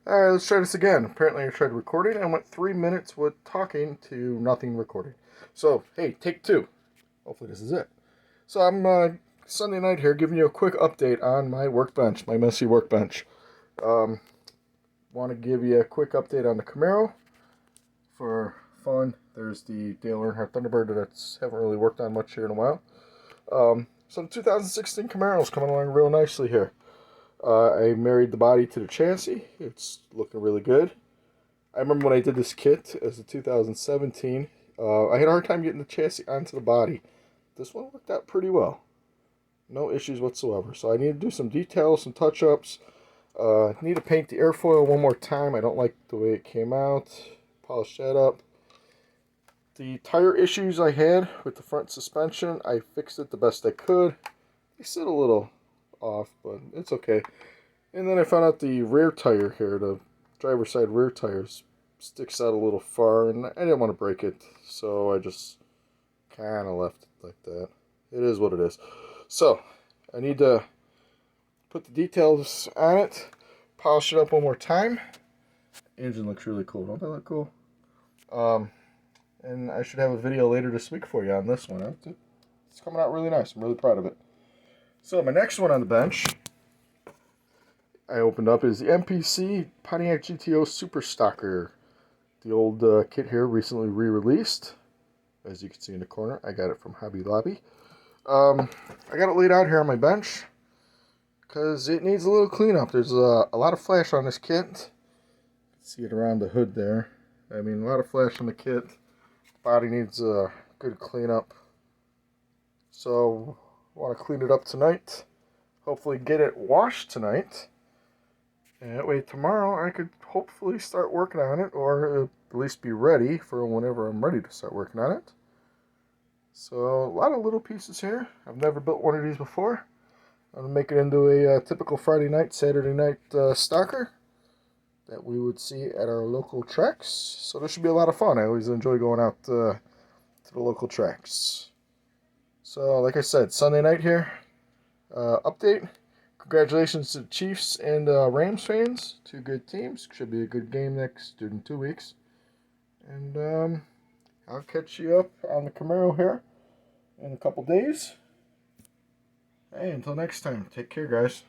Alright, let's try this again. Apparently I tried recording and went 3 minutes with talking to nothing recording. So, hey, take two. Hopefully this is it. So I'm Sunday night here giving you a quick update on my workbench, my messy workbench. Um, Want to give you a quick update on the Camaro for fun. There's the Dale Earnhardt Thunderbird that I haven't really worked on much here in a while. So the 2016 Camaro is coming along real nicely here. I married the body to the chassis. It's looking really good. I remember when I did this kit as a 2017, I had a hard time getting the chassis onto the body. This one worked out pretty well. No issues whatsoever. So I need to do some details, some touch-ups. Need to paint the airfoil one more time. I don't like the way it came out. Polish that up. The tire issues I had with the front suspension, I fixed it the best I could. They sit a little off, but it's okay. And then I found out the rear tire here, the driver's side rear tires, sticks out a little far, and I didn't want to break it, so I just kind of left it like that. It is what it is. So, I need to put the details on it, polish it up one more time. Engine looks really cool. Don't that look cool? And I should have a video later this week for you on this one. It's coming out really nice. I'm really proud of it. So, my next one on the bench I opened up is the MPC Pontiac GTO Super Stocker. The old kit here recently re-released. As you can see in the corner, I got it from Hobby Lobby. I got it laid out here on my bench because it needs a little cleanup. There's a lot of flash on this kit. See it around the hood there. I mean, a lot of flash on the kit. Body needs a good cleanup. So, I want to clean it up tonight. Hopefully get it washed tonight. And that way tomorrow I could hopefully start working on it, or at least be ready for whenever I'm ready to start working on it. So a lot of little pieces here. I've never built one of these before. I'm going to make it into a typical Friday night, Saturday night stocker that we would see at our local tracks. So this should be a lot of fun. I always enjoy going out to the local tracks. So like I said, Sunday night here. Update. Congratulations to the Chiefs and Rams fans. Two good teams. Should be a good game in 2 weeks. And I'll catch you up on the Camaro here in a couple days. Hey, until next time, take care, guys.